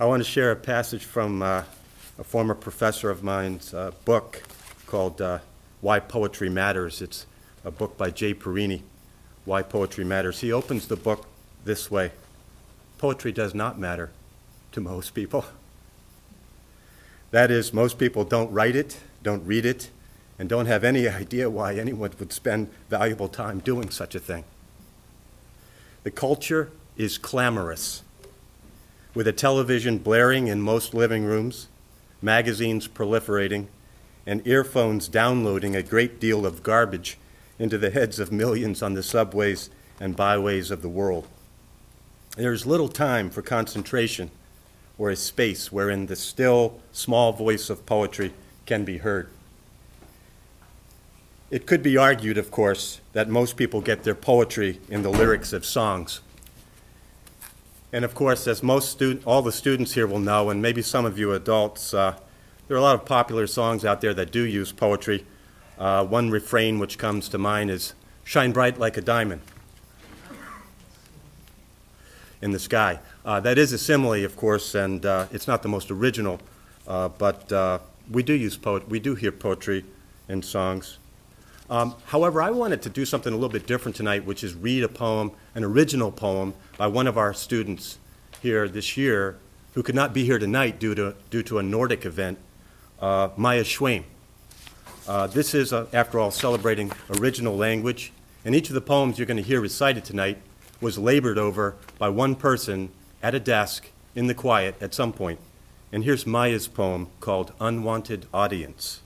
I want to share a passage from a former professor of mine's book called Why Poetry Matters. It's a book by Jay Perini, Why Poetry Matters. He opens the book this way: poetry does not matter to most people. That is, most people don't write it, don't read it, and don't have any idea why anyone would spend valuable time doing such a thing. The culture is clamorous, with a television blaring in most living rooms, magazines proliferating, and earphones downloading a great deal of garbage into the heads of millions on the subways and byways of the world. There is little time for concentration or a space wherein the still, small voice of poetry can be heard. It could be argued, of course, that most people get their poetry in the lyrics of songs. And of course, as all the students here will know, and maybe some of you adults, there are a lot of popular songs out there that do use poetry. One refrain which comes to mind is, "Shine bright like a diamond in the sky." That is a simile, of course, and it's not the most original, but we do hear poetry in songs. However, I wanted to do something a little bit different tonight, which is read a poem, an original poem, by one of our students here this year who could not be here tonight due to a Nordic event, Maya Schweim. This is, after all, celebrating original language, and each of the poems you're going to hear recited tonight was labored over by one person at a desk in the quiet at some point. And here's Maya's poem called Unwanted Audience.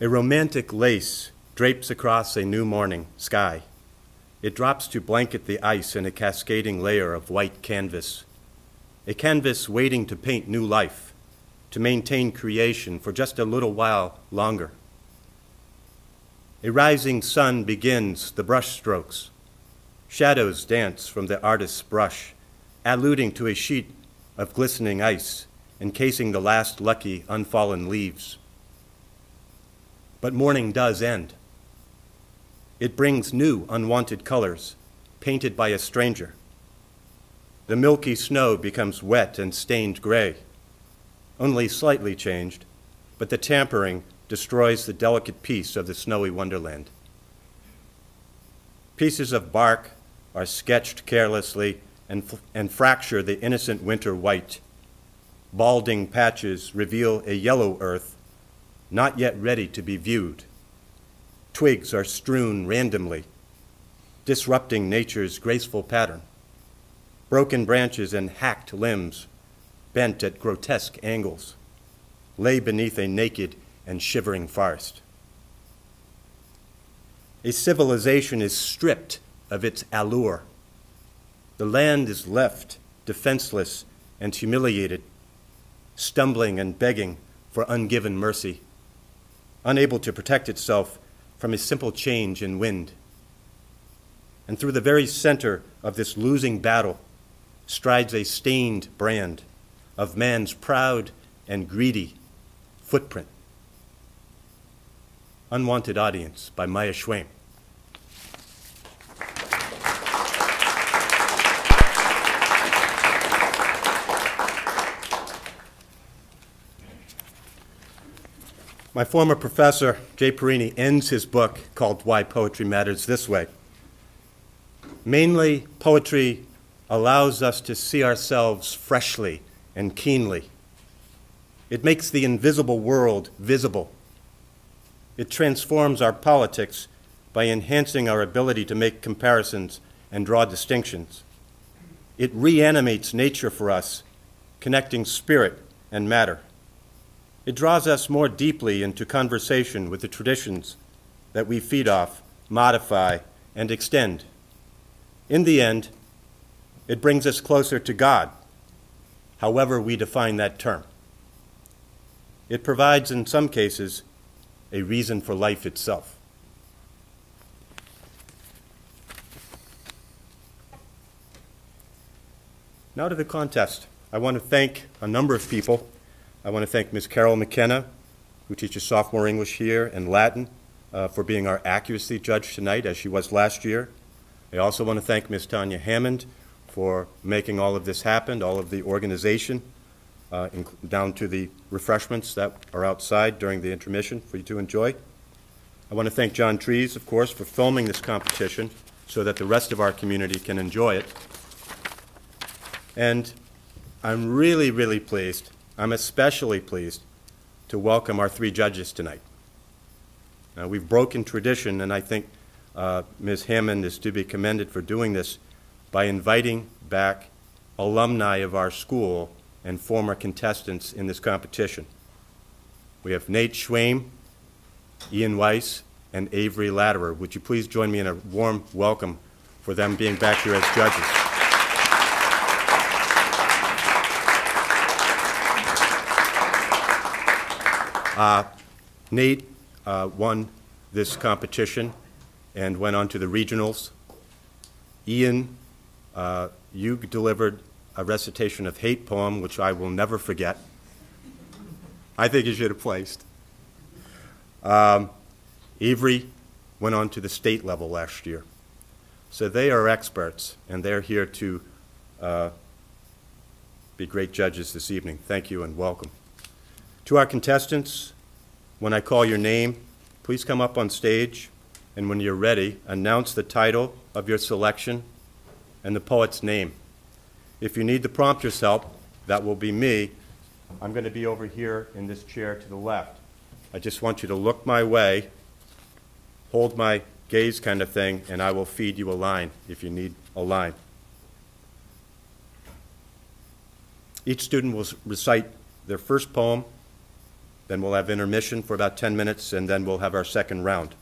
A romantic lace drapes across a new morning sky. It drops to blanket the ice in a cascading layer of white canvas. A canvas waiting to paint new life, to maintain creation for just a little while longer. A rising sun begins the brush strokes. Shadows dance from the artist's brush, alluding to a sheet of glistening ice, encasing the last lucky unfallen leaves. But morning does end. It brings new unwanted colors, painted by a stranger. The milky snow becomes wet and stained gray, only slightly changed, but the tampering destroys the delicate peace of the snowy wonderland. Pieces of bark are sketched carelessly and fracture the innocent winter white. Balding patches reveal a yellow earth, not yet ready to be viewed. Twigs are strewn randomly, disrupting nature's graceful pattern. Broken branches and hacked limbs, bent at grotesque angles, lay beneath a naked and shivering forest. A civilization is stripped of its allure. The land is left defenseless and humiliated, stumbling and begging for ungiven mercy, unable to protect itself from a simple change in wind. And through the very center of this losing battle strides a stained brand of man's proud and greedy footprint. Unwanted Audience by Maya Schweim. My former professor, Jay Perini, ends his book called Why Poetry Matters this way. Mainly, poetry allows us to see ourselves freshly and keenly. It makes the invisible world visible. It transforms our politics by enhancing our ability to make comparisons and draw distinctions. It reanimates nature for us, connecting spirit and matter. It draws us more deeply into conversation with the traditions that we feed off, modify, and extend. In the end, it brings us closer to God, however we define that term. It provides, in some cases, a reason for life itself. Now to the contest. I want to thank a number of people. I want to thank Ms. Carol McKenna, who teaches sophomore English here and Latin, for being our accuracy judge tonight, as she was last year. I also want to thank Ms. Tanya Hammond for making all of this happen, all of the organization, down to the refreshments that are outside during the intermission for you to enjoy. I want to thank John Trees, of course, for filming this competition so that the rest of our community can enjoy it. And I'm really, really pleased, I'm especially pleased to welcome our 3 judges tonight. Now, we've broken tradition, and I think Ms. Hammond is to be commended for doing this by inviting back alumni of our school and former contestants in this competition. We have Nate Schwame, Ian Weiss, and Avery Latterer. Would you please join me in a warm welcome for them being back here as judges? Nate won this competition and went on to the regionals. Ian, you delivered a recitation of hate poem, which I will never forget. I think you should have placed. Avery went on to the state level last year. So they are experts, and they're here to be great judges this evening. Thank you and welcome. To our contestants, when I call your name, please come up on stage, and when you're ready, announce the title of your selection and the poet's name. If you need the prompter's help, that will be me. I'm going to be over here in this chair to the left. I just want you to look my way, hold my gaze kind of thing, and I will feed you a line if you need a line. Each student will recite their first poem, then we'll have intermission for about 10 minutes, and then we'll have our second round.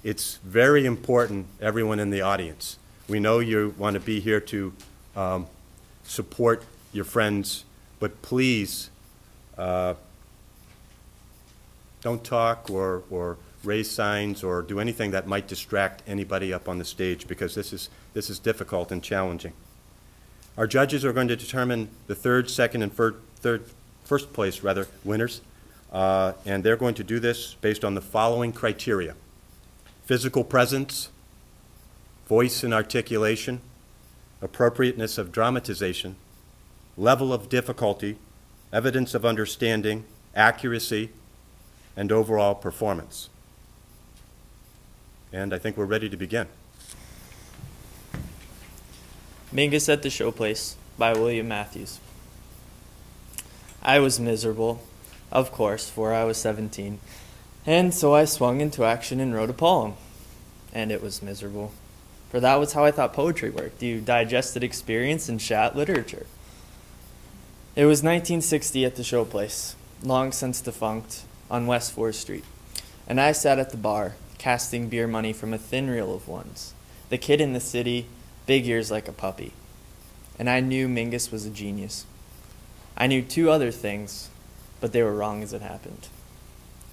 It's very important, everyone in the audience. We know you want to be here to support your friends, but please don't talk or raise signs or do anything that might distract anybody up on the stage, because this is difficult and challenging. Our judges are going to determine the third, second, and first place winners, and they're going to do this based on the following criteria: physical presence, voice and articulation, appropriateness of dramatization, level of difficulty, evidence of understanding, accuracy, and overall performance. And I think we're ready to begin. Mingus at the Showplace by William Matthews. I was miserable, of course, for I was 17, and so I swung into action and wrote a poem. And it was miserable, for that was how I thought poetry worked. You digested experience and chat literature. It was 1960 at the Showplace, long since defunct, on West 4th Street, and I sat at the bar, casting beer money from a thin reel of ones. The kid in the city, big ears like a puppy. And I knew Mingus was a genius. I knew 2 other things, but they were wrong as it happened.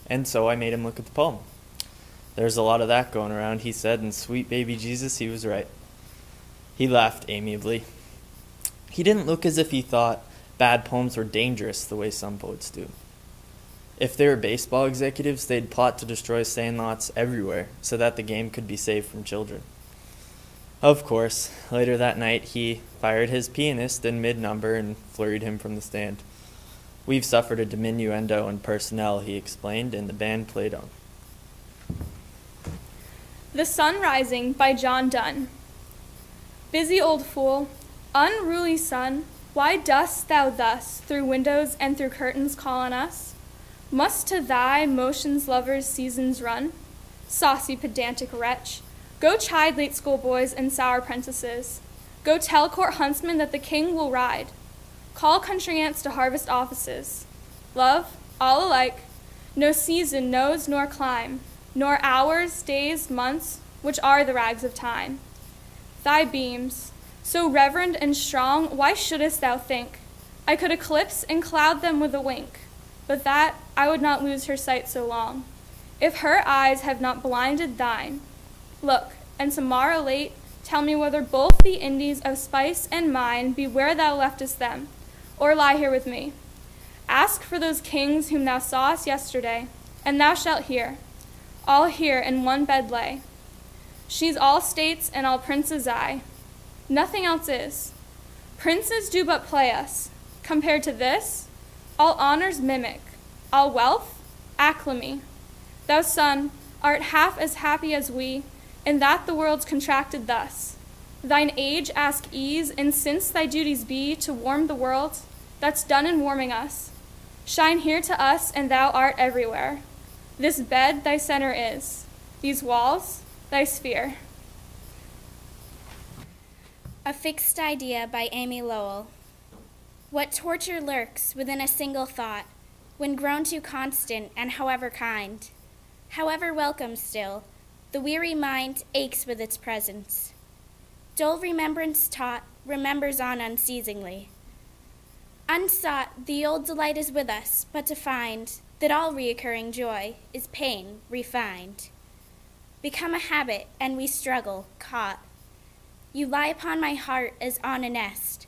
And so I made him look at the poem. There's a lot of that going around, he said, and sweet baby Jesus, he was right. He laughed amiably. He didn't look as if he thought bad poems were dangerous the way some poets do. If they were baseball executives, they'd plot to destroy sandlots everywhere so that the game could be saved from children. Of course, later that night, he fired his pianist in mid-number and flurried him from the stand. We've suffered a diminuendo in personnel, he explained, and the band played on. The Sun Rising by John Donne. Busy old fool, unruly sun, why dost thou thus through windows and through curtains call on us? Must to thy motions lovers' seasons run? Saucy pedantic wretch, go chide late schoolboys and sour prentices. Go tell court huntsmen that the king will ride. Call country ants to harvest offices. Love, all alike, no season knows nor clime, nor hours, days, months, which are the rags of time. Thy beams, so reverend and strong, why shouldest thou think I could eclipse and cloud them with a wink? But that I would not lose her sight so long, if her eyes have not blinded thine. Look, and tomorrow late tell me whether both the Indies of spice and mine be where thou leftest them, or lie here with me. Ask for those kings whom thou sawest yesterday, and thou shalt hear. All here in one bed lay. She's all states and all princes' eye. nothing else is. Princes do but play us. Compared to this, all honors mimic, all wealth acclamy. Thou, son, art half as happy as we, in that the world's contracted thus. Thine age ask ease, and since thy duties be to warm the world, that's done in warming us. Shine here to us, and thou art everywhere. This bed thy center is, these walls thy sphere. A Fixed Idea by Amy Lowell. What torture lurks within a single thought, when grown too constant and however kind, however welcome still, the weary mind aches with its presence. Dull remembrance taught remembers on unceasingly. Unsought, the old delight is with us, but to find that all reoccurring joy is pain refined. Become a habit, and we struggle, caught. You lie upon my heart as on a nest,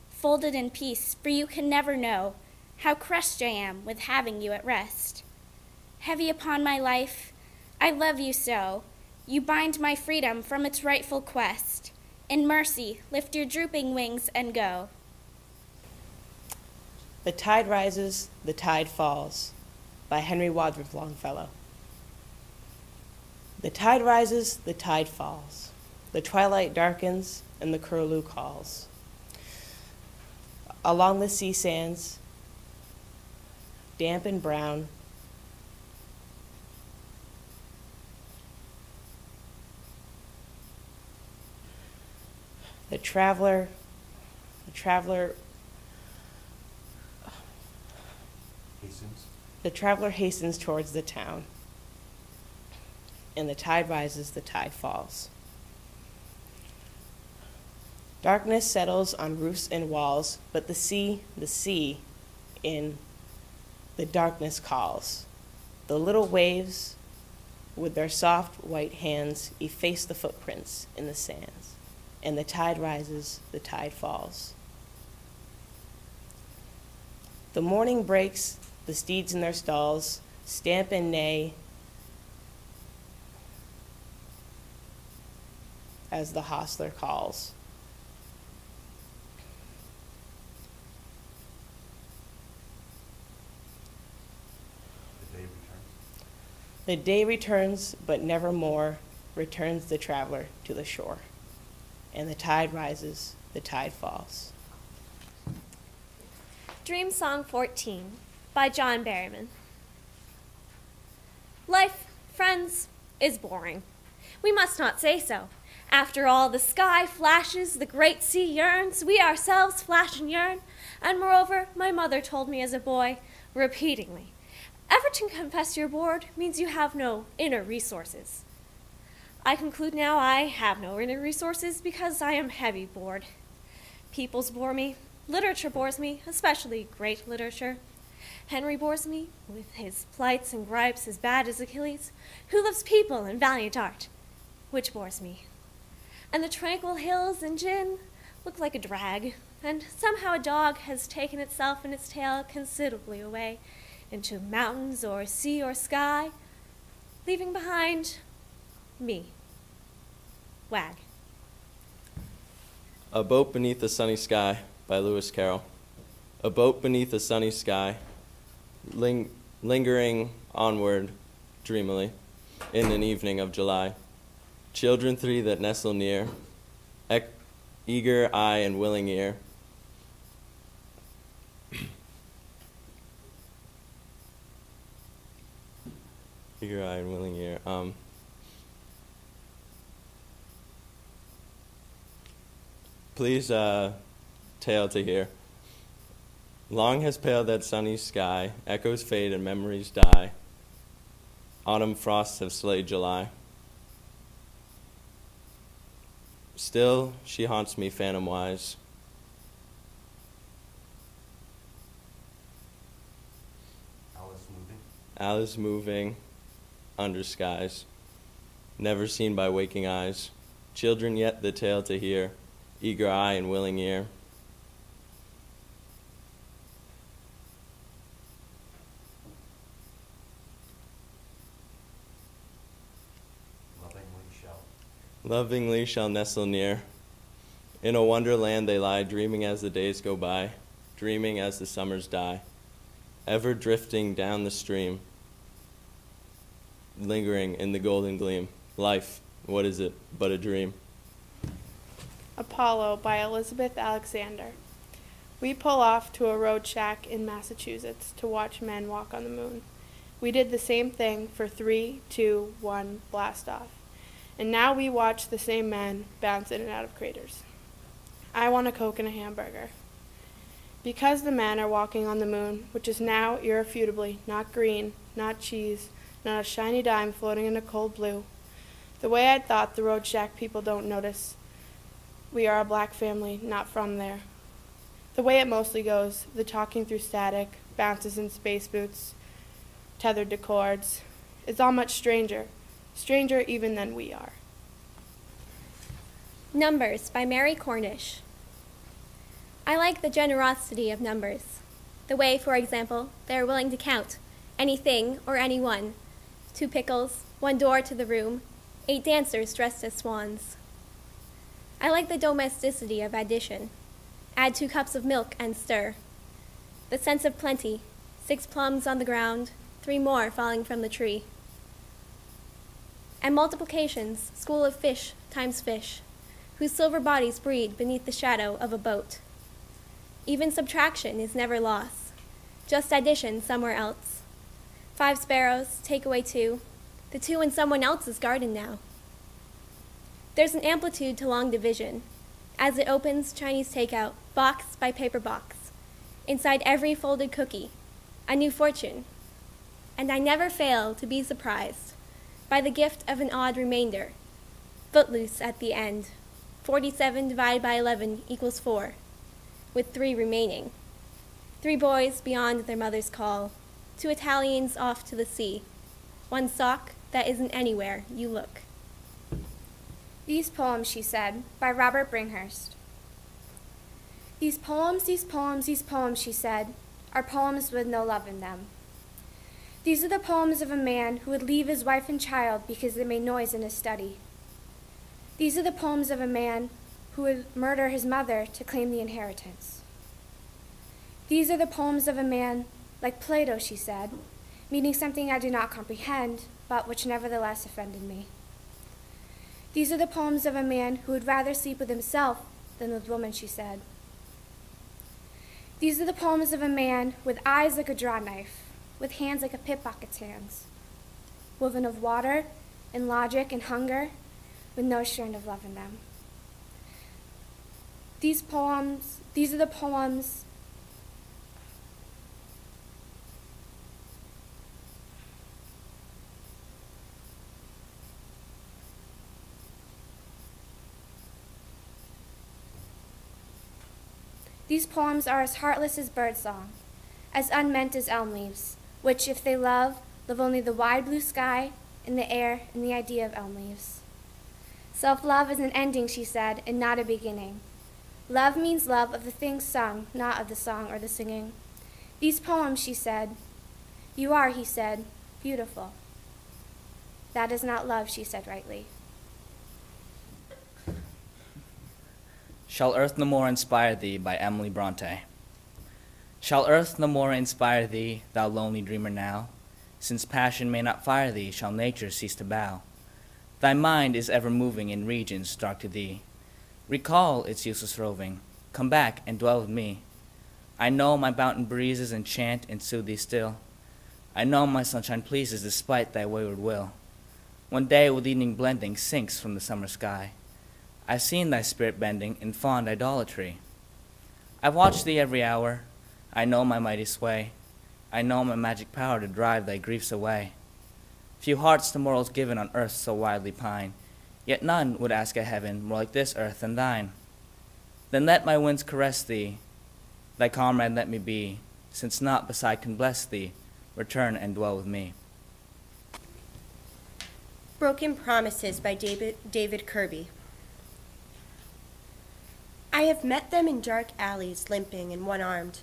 folded in peace, for you can never know how crushed I am with having you at rest. Heavy upon my life, I love you so. You bind my freedom from its rightful quest. In mercy, lift your drooping wings and go. The Tide Rises, the Tide Falls by Henry Wadsworth Longfellow. The tide rises, the tide falls. The twilight darkens, and the curlew calls. Along the sea sands, damp and brown, the traveler hastens towards the town, and the tide rises, the tide falls. Darkness settles on roofs and walls, but the sea in the darkness calls. The little waves with their soft white hands efface the footprints in the sands, and the tide rises, the tide falls. The morning breaks, the steeds in their stalls stamp and neigh as the hostler calls. The day returns, but nevermore returns the traveler to the shore. And the tide rises, the tide falls. Dream Song 14 by John Berryman. Life, friends, is boring. We must not say so. After all, the sky flashes, the great sea yearns, we ourselves flash and yearn, and moreover, my mother told me as a boy, repeatedly, ever to confess you're bored means you have no inner resources. I conclude now I have no inner resources because I am heavy bored. Peoples bore me, literature bores me, especially great literature. Henry bores me with his plights and gripes as bad as Achilles, who loves people and valiant art, which bores me. And the tranquil hills and gin look like a drag, and somehow a dog has taken itself and its tail considerably away into mountains or sea or sky, leaving behind me. Wag. A Boat Beneath a Sunny Sky by Lewis Carroll. A boat beneath a sunny sky, lingering onward dreamily in an evening of July. Children three that nestle near, eager eye and willing ear. Eager eye and willing ear. Please, tale to hear. Long has paled that sunny sky, echoes fade and memories die. Autumn frosts have slayed July. Still, she haunts me phantom-wise. Alice moving under skies, never seen by waking eyes. Children yet the tale to hear, eager eye and willing ear. Lovingly shall nestle near, In a wonderland they lie, dreaming as the days go by, dreaming as the summers die, ever drifting down the stream, lingering in the golden gleam. Life, what is it but a dream? Apollo by Elizabeth Alexander. We pull off to a road shack in Massachusetts to watch men walk on the moon. We did the same thing for 3, 2, 1, blast off. And now we watch the same men bounce in and out of craters. I want a Coke and a hamburger. Because the men are walking on the moon, which is now irrefutably not green, not cheese, not a shiny dime floating in a cold blue, the way I thought the road shack people don't notice, we are a black family not from there. The way it mostly goes, the talking through static, bounces in space boots, tethered to cords, is all much stranger, stranger even than we are. Numbers by Mary Cornish. I like the generosity of numbers. The way, for example, they are willing to count anything or anyone. 2 pickles, 1 door to the room, 8 dancers dressed as swans. I like the domesticity of addition. Add 2 cups of milk and stir. The sense of plenty, 6 plums on the ground, 3 more falling from the tree. And multiplications, school of fish times fish, whose silver bodies breed beneath the shadow of a boat. Even subtraction is never loss, just addition somewhere else. 5 sparrows, take away 2, the 2 in someone else's garden now. There's an amplitude to long division. As it opens, Chinese takeout, box by paper box. Inside every folded cookie, a new fortune. And I never fail to be surprised by the gift of an odd remainder. Footloose at the end. 47 divided by 11 equals 4, with 3 remaining. 3 boys beyond their mother's call, 2 Italians off to the sea. 1 sock that isn't anywhere you look. These poems, she said, by Robert Bringhurst. These poems, she said, are poems with no love in them. These are the poems of a man who would leave his wife and child because they made noise in his study. These are the poems of a man who would murder his mother to claim the inheritance. These are the poems of a man like Plato, she said, meaning something I do not comprehend, but which nevertheless offended me. These are the poems of a man who would rather sleep with himself than with woman, she said. These are the poems of a man with eyes like a draw knife, with hands like a pickpocket's hands, woven of water and logic and hunger, with no strand of love in them. These are the poems These poems are as heartless as birdsong, as unmeant as elm leaves, which, if they love only the wide blue sky and the air and the idea of elm leaves. Self-love is an ending, she said, and not a beginning. Love means love of the things sung, not of the song or the singing. These poems, she said, you are, he said, beautiful. That is not love, she said rightly. Shall Earth No More Inspire Thee by Emily Bronte. Shall earth no more inspire thee, thou lonely dreamer now? Since passion may not fire thee, shall nature cease to bow? Thy mind is ever moving in regions dark to thee. Recall its useless roving, come back and dwell with me. I know my mountain breezes enchant and soothe thee still. I know my sunshine pleases despite thy wayward will. One day with evening blending sinks from the summer sky. I've seen thy spirit bending in fond idolatry. I've watched thee every hour. I know my mighty sway. I know my magic power to drive thy griefs away. Few hearts to mortals given on earth so widely pine, yet none would ask a heaven more like this earth than thine. Then let my winds caress thee, thy comrade let me be, since naught beside can bless thee, return and dwell with me. Broken Promises by David Kirby. I have met them in dark alleys, limping and one-armed.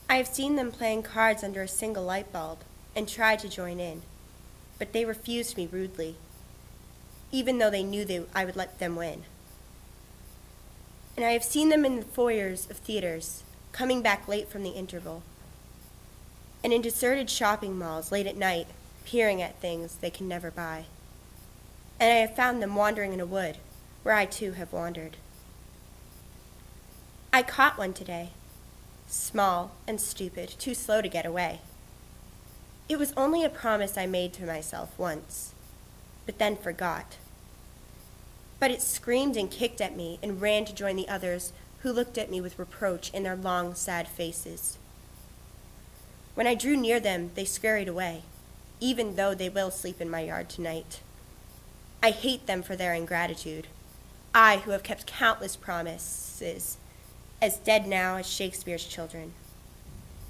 I have seen them playing cards under a single light bulb and tried to join in, but they refused me rudely, even though they knew I would let them win. And I have seen them in the foyers of theaters, coming back late from the interval, and in deserted shopping malls late at night, peering at things they can never buy. And I have found them wandering in a wood, where I too have wandered. I caught one today, small and stupid, too slow to get away. It was only a promise I made to myself once, but then forgot. But it screamed and kicked at me and ran to join the others who looked at me with reproach in their long, sad faces. When I drew near them, they scurried away, even though they will sleep in my yard tonight. I hate them for their ingratitude, I who have kept countless promises, as dead now as Shakespeare's children.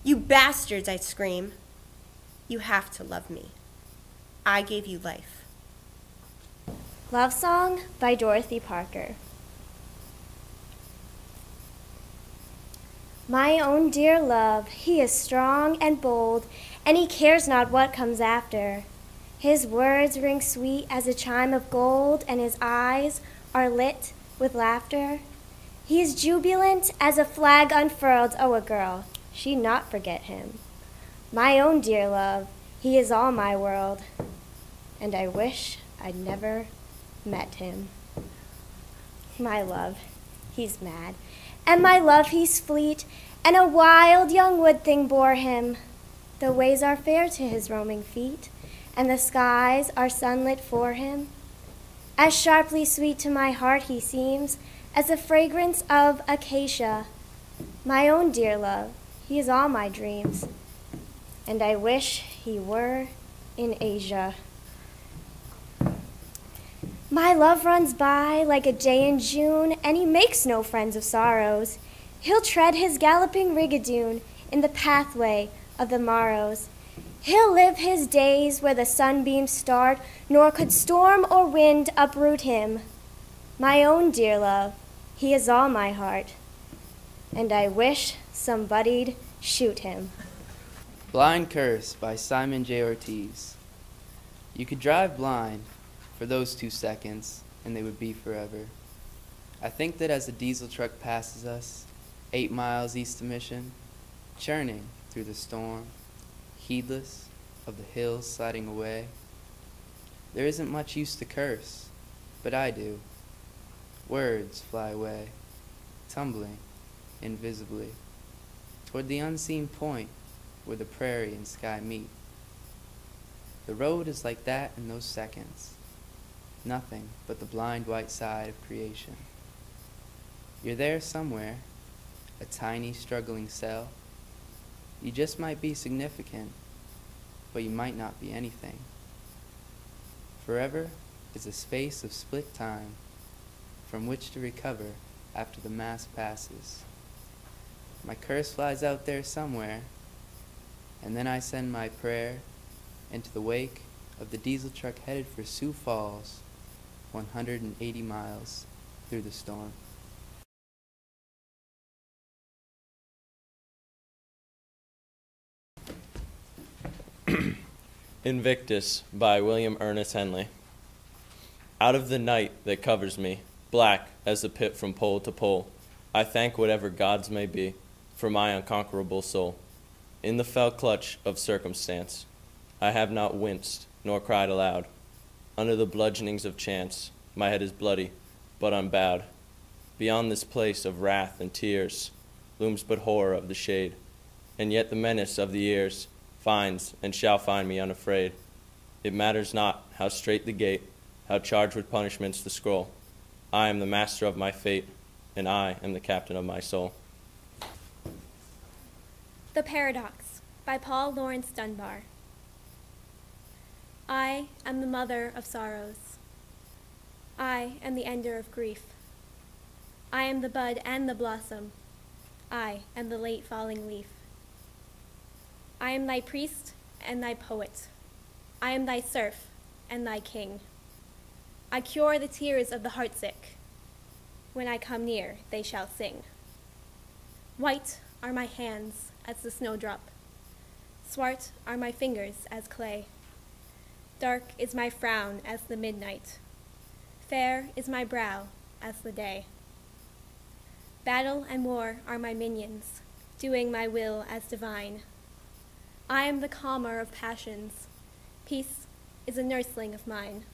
You bastards, I scream. You have to love me. I gave you life. Love Song by Dorothy Parker. My own dear love, he is strong and bold, and he cares not what comes after. His words ring sweet as a chime of gold, and his eyes are lit with laughter. He is jubilant as a flag unfurled. Oh, a girl, she not forget him. My own dear love, he is all my world, and I wish I'd never met him. My love, he's mad, and my love, he's fleet, and a wild young wood thing bore him. The ways are fair to his roaming feet, and the skies are sunlit for him. As sharply sweet to my heart he seems as the fragrance of acacia. My own dear love, he is all my dreams, and I wish he were in Asia. My love runs by like a day in June, and he makes no friends of sorrows. He'll tread his galloping rigadoon in the pathway of the morrows. He'll live his days where the sunbeams start, nor could storm or wind uproot him. My own dear love, he is all my heart, and I wish somebody'd shoot him. Blind Curse by Simon J. Ortiz. You could drive blind for those 2 seconds, and they would be forever. I think that as the diesel truck passes us, 8 miles east of Mission, churning through the storm, heedless of the hills sliding away, there isn't much use to curse, but I do. Words fly away, tumbling invisibly, toward the unseen point where the prairie and sky meet. The road is like that in those seconds. Nothing but the blind white side of creation. You're there somewhere, a tiny struggling cell. You just might be significant, but you might not be anything. Forever is a space of split time from which to recover after the mass passes. My curse flies out there somewhere, and then I send my prayer into the wake of the diesel truck headed for Sioux Falls, 180 miles through the storm. Invictus by William Ernest Henley. Out of the night that covers me, black as the pit from pole to pole, I thank whatever gods may be for my unconquerable soul. In the fell clutch of circumstance, I have not winced nor cried aloud. Under the bludgeonings of chance, my head is bloody, but unbowed. Beyond this place of wrath and tears looms but horror of the shade, and yet the menace of the years finds and shall find me unafraid. It matters not how strait the gate, how charged with punishments the scroll. I am the master of my fate, and I am the captain of my soul. The Paradox by Paul Laurence Dunbar. I am the mother of sorrows. I am the ender of grief. I am the bud and the blossom. I am the late falling leaf. I am thy priest and thy poet. I am thy serf and thy king. I cure the tears of the heartsick. When I come near, they shall sing. White are my hands as the snowdrop. Swart are my fingers as clay. Dark is my frown as the midnight. Fair is my brow as the day. Battle and war are my minions, doing my will as divine. I am the calmer of passions. Peace is a nursling of mine.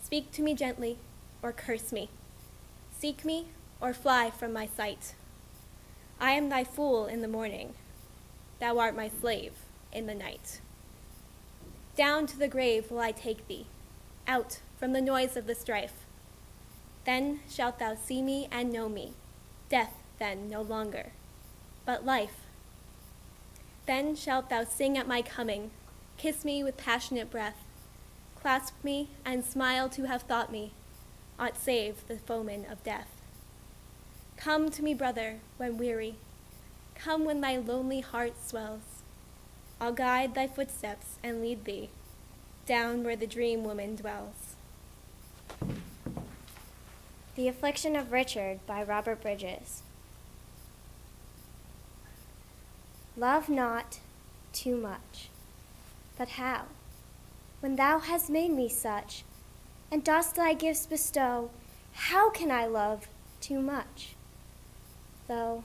Speak to me gently, or curse me. Seek me, or fly from my sight. I am thy fool in the morning. Thou art my slave in the night. Down to the grave will I take thee, out from the noise of the strife. Then shalt thou see me and know me, death then no longer, but life. Then shalt thou sing at my coming, kiss me with passionate breath, clasp me and smile to have thought me, ought save the foeman of death. Come to me, brother, when weary, come when thy lonely heart swells. I'll guide thy footsteps and lead thee down where the dream woman dwells. The Affliction of Richard by Robert Bridges. Love not too much, but how? When thou hast made me such, and dost thy gifts bestow, how can I love too much? Though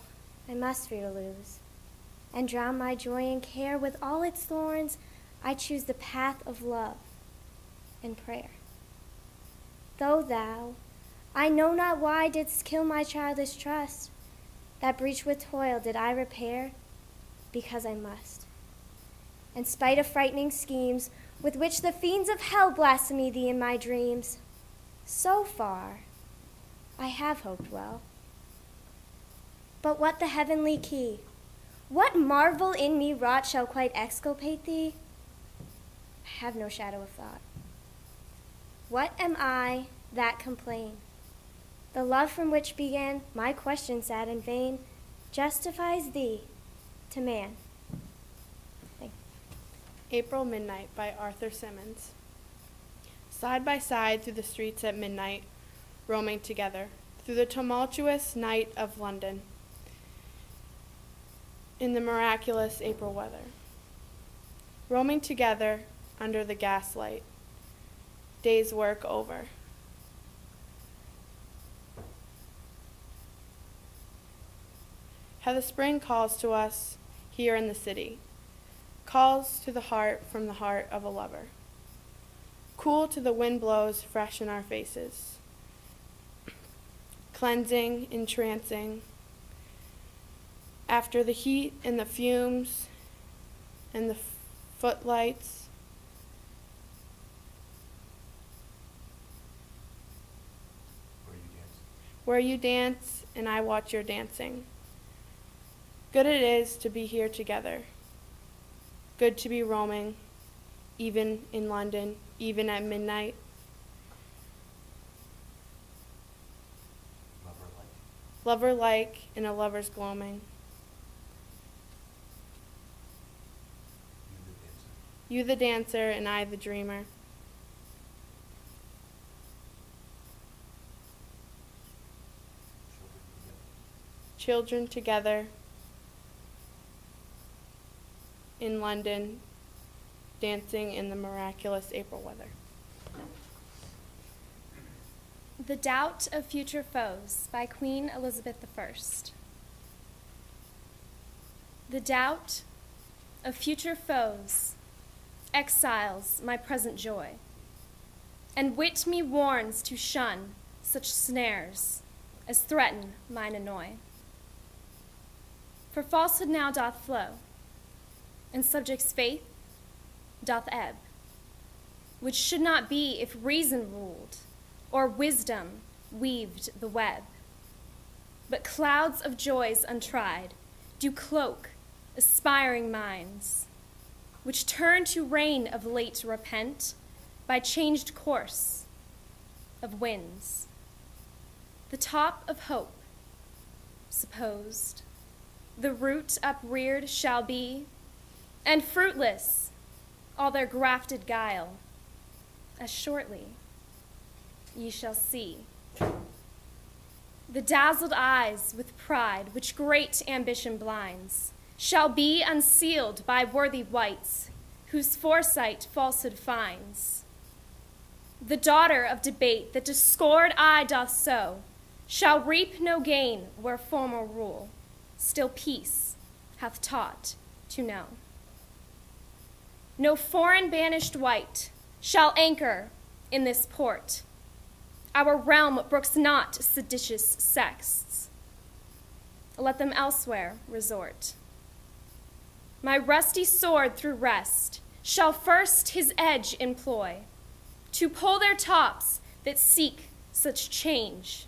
I must fear to lose, and drown my joy and care with all its thorns, I choose the path of love and prayer. Though thou, I know not why, didst kill my childish trust, that breach with toil did I repair, because I must. In spite of frightening schemes, with which the fiends of hell blaspheme thee in my dreams, so far I have hoped well. But what the heavenly key, what marvel in me wrought shall quite exculpate thee? I have no shadow of thought. What am I that complain? The love from which began my question sad and vain justifies thee to man. April Midnight by Arthur Symonds. Side by side through the streets at midnight, roaming together, through the tumultuous night of London, in the miraculous April weather. Roaming together under the gaslight, day's work over. How the spring calls to us here in the city, calls to the heart from the heart of a lover. Cool to the wind blows fresh in our faces, cleansing, entrancing. After the heat and the fumes and the footlights, where you dance and I watch your dancing. Good it is to be here together. Good to be roaming, even in London, even at midnight. Lover-like in a lover's gloaming. You the dancer and I the dreamer. Children together in London, dancing in the miraculous April weather. The Doubt of Future Foes by Queen Elizabeth I. The doubt of future foes exiles my present joy, and wit me warns to shun such snares as threaten mine annoy. For falsehood now doth flow, and subjects' faith doth ebb, which should not be if reason ruled, or wisdom weaved the web. But clouds of joys untried do cloak aspiring minds, which turn to rain of late repent by changed course of winds. The top of hope, supposed, the root upreared shall be, and fruitless all their grafted guile, as shortly ye shall see. The dazzled eyes with pride, which great ambition blinds, shall be unsealed by worthy wights, whose foresight falsehood finds. The daughter of debate that discord eye doth sow, shall reap no gain where former rule still peace hath taught to know. No foreign banished wight shall anchor in this port. Our realm brooks not seditious sects. Let them elsewhere resort. My rusty sword through rest shall first his edge employ, to pull their tops that seek such change,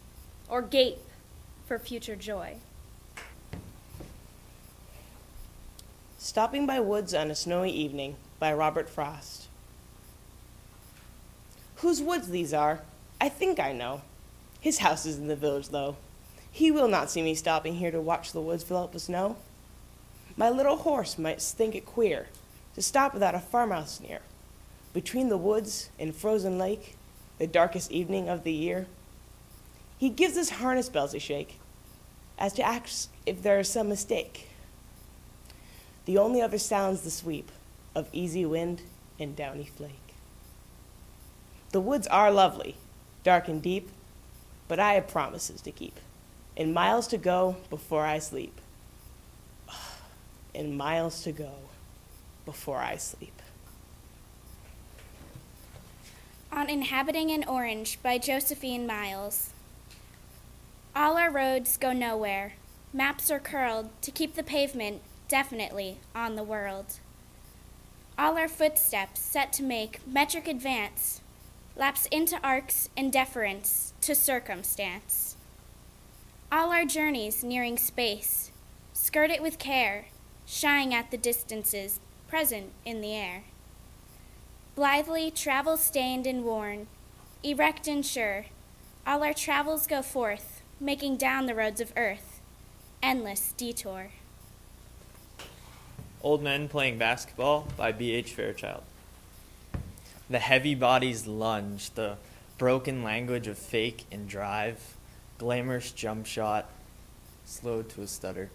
or gape for future joy. Stopping by Woods on a Snowy Evening by Robert Frost. Whose woods these are, I think I know. His house is in the village, though. He will not see me stopping here to watch the woods fill up with snow. My little horse might think it queer to stop without a farmhouse near. Between the woods and frozen lake, the darkest evening of the year, he gives his harness bells a shake, as to ask if there is some mistake. The only other sound's the sweep of easy wind and downy flake. The woods are lovely, dark and deep, but I have promises to keep, and miles to go before I sleep. And miles to go before I sleep. On Inhabiting an Orange by Josephine Miles. All our roads go nowhere. Maps are curled to keep the pavement definitely on the world. All our footsteps set to make metric advance, lapse into arcs and deference to circumstance. All our journeys nearing space, skirt it with care, shying at the distances present in the air. Blithely travel stained and worn, erect and sure, all our travels go forth, making down the roads of earth, endless detour. Old Men Playing Basketball by B.H. Fairchild. The heavy bodies lunge, the broken language of fake and drive, glamorous jump shot, slowed to a stutter.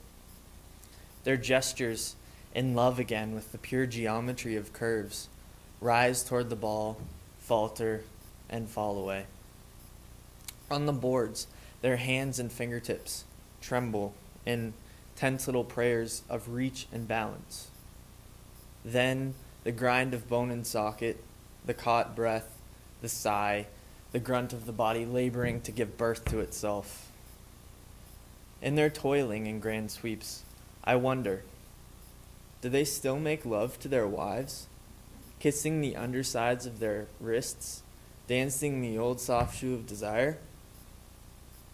Their gestures, in love again with the pure geometry of curves, rise toward the ball, falter, and fall away. On the boards, their hands and fingertips tremble in tense little prayers of reach and balance. Then the grind of bone and socket, the caught breath, the sigh, the grunt of the body laboring to give birth to itself. In their toiling in grand sweeps, I wonder, do they still make love to their wives, kissing the undersides of their wrists, dancing the old soft shoe of desire?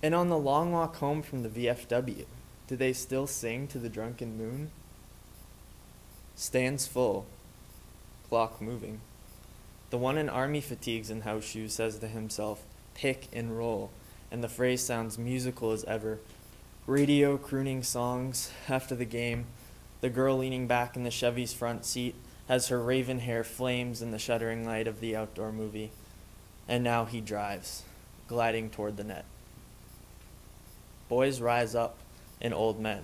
And on the long walk home from the VFW, do they still sing to the drunken moon? Stands full, clock moving. The one in army fatigues and house shoes says to himself, pick and roll, and the phrase sounds musical as ever. Radio crooning songs after the game. The girl leaning back in the Chevy's front seat as her raven hair flames in the shuddering light of the outdoor movie. And now he drives, gliding toward the net. Boys rise up in old men.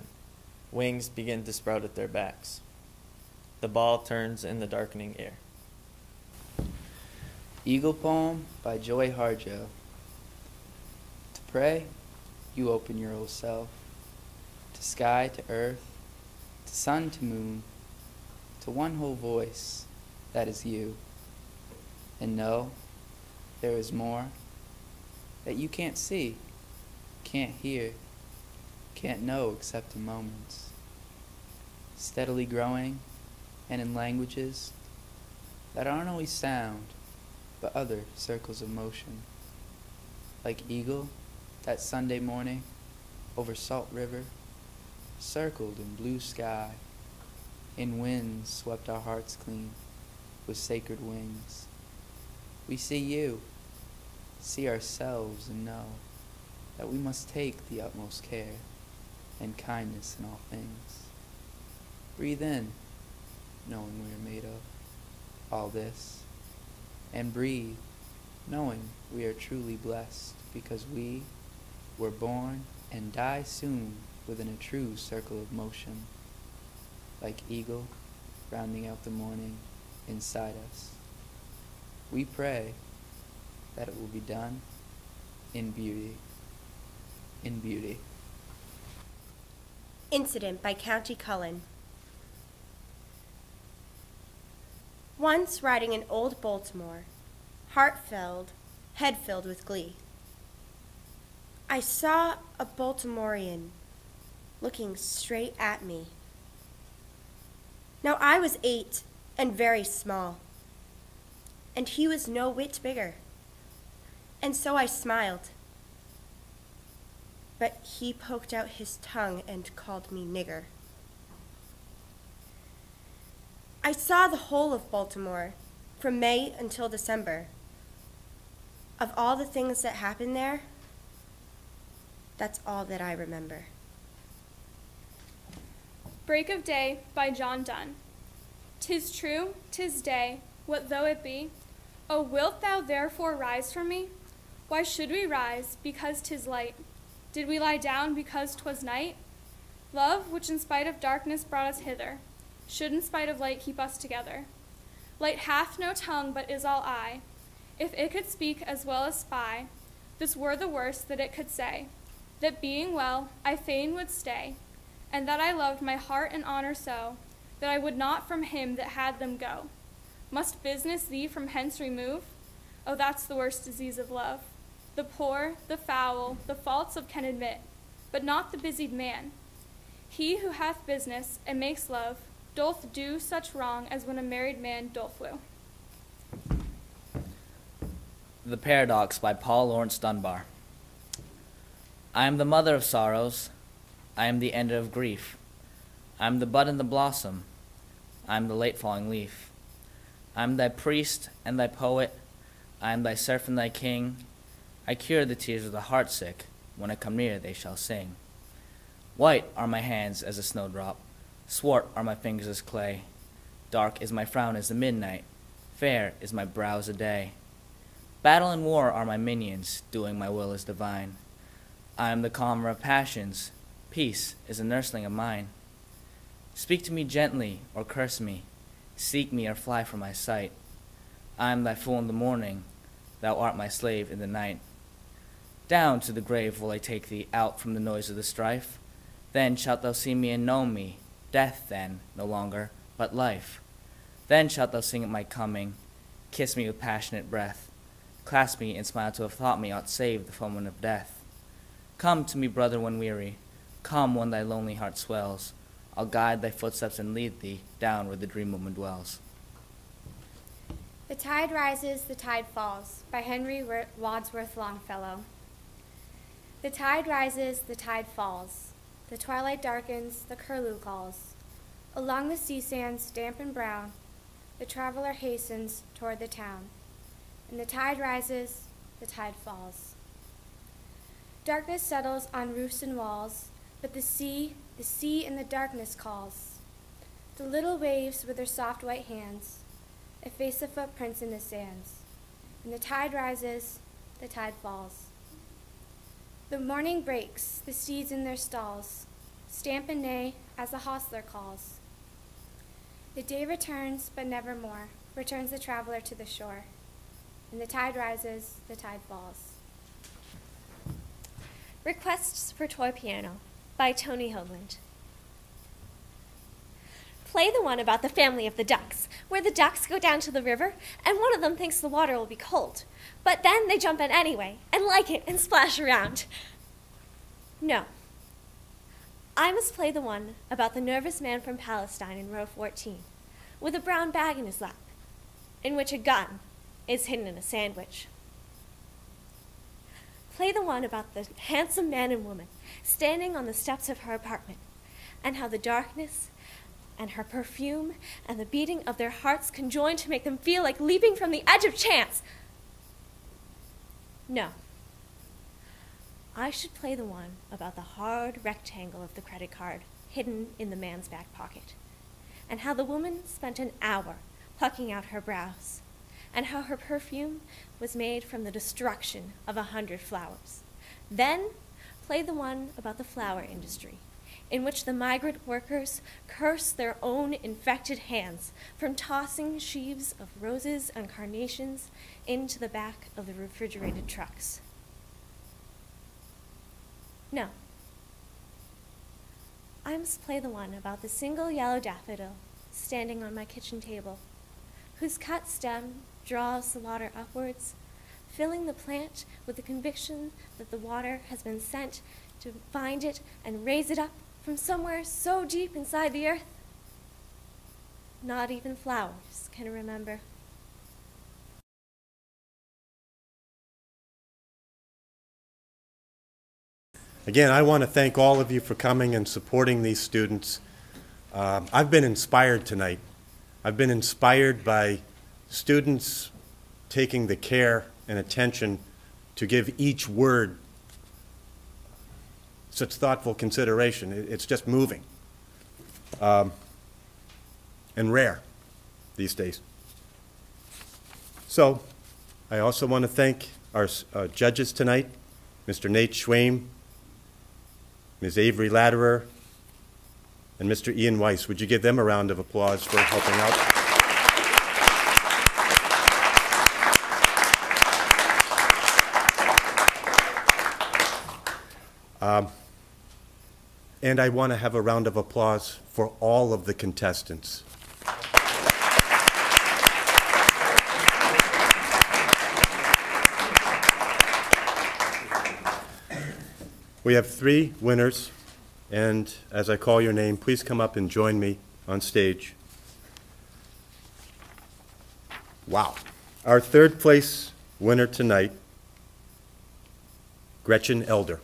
Wings begin to sprout at their backs. The ball turns in the darkening air. Eagle Poem by Joy Harjo. To pray, you open your old self, to sky, to earth, to sun, to moon, to one whole voice, that is you. And know there is more that you can't see, can't hear, can't know except in moments. Steadily growing, and in languages that aren't always sound, but other circles of motion. Like eagle, that Sunday morning, over Salt River, circled in blue sky, in winds swept our hearts clean with sacred wings. We see you, see ourselves, and know that we must take the utmost care and kindness in all things. Breathe in, knowing we are made of all this, and breathe, knowing we are truly blessed because we were born and die soon within a true circle of motion, like eagle rounding out the morning inside us. We pray that it will be done in beauty. in beauty. Incident by County Cullen. Once riding in old Baltimore, heart-filled, head-filled with glee, I saw a Baltimorean looking straight at me. Now I was 8 and very small, and he was no whit bigger, and so I smiled. But he poked out his tongue and called me nigger. I saw the whole of Baltimore, from May until December. Of all the things that happened there, that's all that I remember. Break of Day by John Donne. 'Tis true, 'tis day, what though it be? O wilt thou therefore rise from me? Why should we rise, because 'tis light? Did we lie down because 'twas night? Love, which in spite of darkness brought us hither, should in spite of light keep us together. Light hath no tongue, but is all eye. If it could speak as well as spy, this were the worst that it could say, that being well, I fain would stay, and that I loved my heart and honor so, that I would not from him that had them go. Must business thee from hence remove? Oh, that's the worst disease of love. The poor, the foul, the faults of can admit, but not the busied man. He who hath business and makes love doth do such wrong as when a married man doth woo. The Paradox by Paul Laurence Dunbar. I am the mother of sorrows. I am the end of grief. I am the bud and the blossom. I am the late falling leaf. I am thy priest and thy poet. I am thy serf and thy king. I cure the tears of the heartsick. When I come near, they shall sing. White are my hands as a snowdrop. Swart are my fingers as clay. Dark is my frown as the midnight. Fair is my brow as a day. Battle and war are my minions. Doing my will is divine. I am the calmer of passions. Peace is a nursling of mine. Speak to me gently or curse me. Seek me or fly from my sight. I am thy fool in the morning. Thou art my slave in the night. Down to the grave will I take thee, out from the noise of the strife. Then shalt thou see me and know me. Death then, no longer, but life. Then shalt thou sing at my coming. Kiss me with passionate breath. Clasp me and smile to have thought me ought save the foeman of death. Come to me, brother, when weary. Come when thy lonely heart swells. I'll guide thy footsteps and lead thee down where the dream woman dwells. The Tide Rises, the Tide Falls by Henry Wadsworth Longfellow. The tide rises, the tide falls. The twilight darkens, the curlew calls. Along the sea sands, damp and brown, the traveler hastens toward the town. And the tide rises, the tide falls. Darkness settles on roofs and walls, but the sea in the darkness calls. The little waves with their soft white hands efface the footprints in the sands. And the tide rises, the tide falls. The morning breaks, the steeds in their stalls stamp and neigh as the hostler calls. The day returns, but nevermore returns the traveler to the shore. And the tide rises, the tide falls. Requests for Toy Piano by Tony Hoagland. Play the one about the family of the ducks, where the ducks go down to the river, and one of them thinks the water will be cold. But then they jump in anyway, and like it, and splash around. No. I must play the one about the nervous man from Palestine in row 14, with a brown bag in his lap, in which a gun is hidden in a sandwich. Play the one about the handsome man and woman standing on the steps of her apartment, and how the darkness and her perfume and the beating of their hearts conjoin to make them feel like leaping from the edge of chance. No. I should play the one about the hard rectangle of the credit card hidden in the man's back pocket, and how the woman spent an hour plucking out her brows, and how her perfume was made from the destruction of 100 flowers. Then play the one about the flower industry, in which the migrant workers curse their own infected hands from tossing sheaves of roses and carnations into the back of the refrigerated trucks. No. I must play the one about the single yellow daffodil standing on my kitchen table, whose cut stem draws the water upwards, filling the plant with the conviction that the water has been sent to find it and raise it up from somewhere so deep inside the earth, not even flowers can remember. Again, I want to thank all of you for coming and supporting these students. I've been inspired tonight. I've been inspired by students taking the care and attention to give each word such thoughtful consideration. It's just moving and rare these days. So I also want to thank our judges tonight, Mr. Nate Schwame, Ms. Avery Latterer, and Mr. Ian Weiss. Would you give them a round of applause for helping out? And I want to have a round of applause for all of the contestants. We have 3 winners, and as I call your name, please come up and join me on stage. Wow. Our 3rd place winner tonight, Gretchen Elder.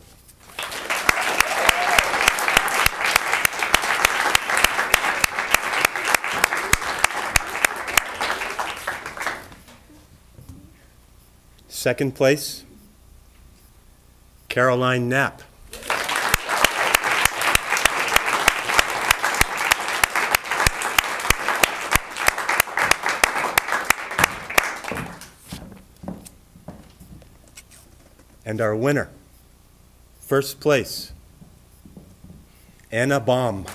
Second place, Caroline Knapp. And our winner, first place, Anna Baum.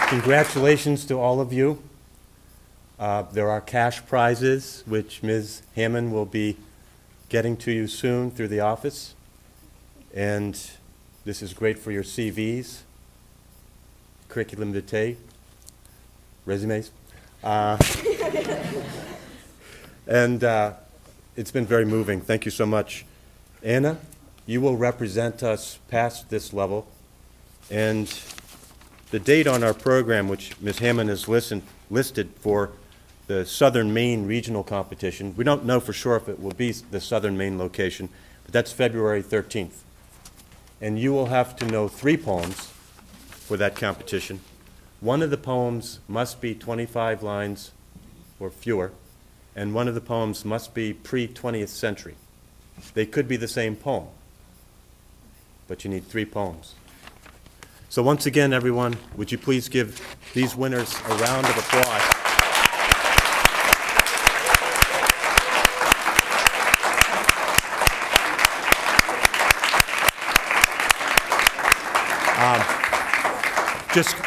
Congratulations to all of you. There are cash prizes, which Ms. Hammond will be getting to you soon through the office. And this is great for your CVs. Curriculum vitae, resumes. And it's been very moving. Thank you so much. Anna, you will represent us past this level. And the date on our program, which Ms. Hammond has listed for the Southern Maine regional competition, we don't know for sure if it will be the Southern Maine location, but that's February 13th. And you will have to know 3 poems for that competition. One of the poems must be 25 lines or fewer, and one of the poems must be pre-20th century. They could be the same poem, but you need 3 poems. So once again, everyone, would you please give these winners a round of applause.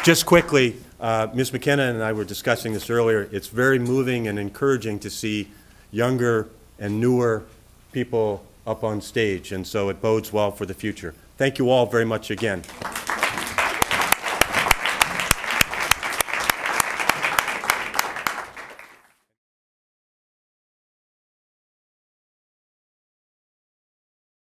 Just quickly, Ms. McKenna and I were discussing this earlier. It's very moving and encouraging to see younger and newer people up on stage, and so it bodes well for the future. Thank you all very much again.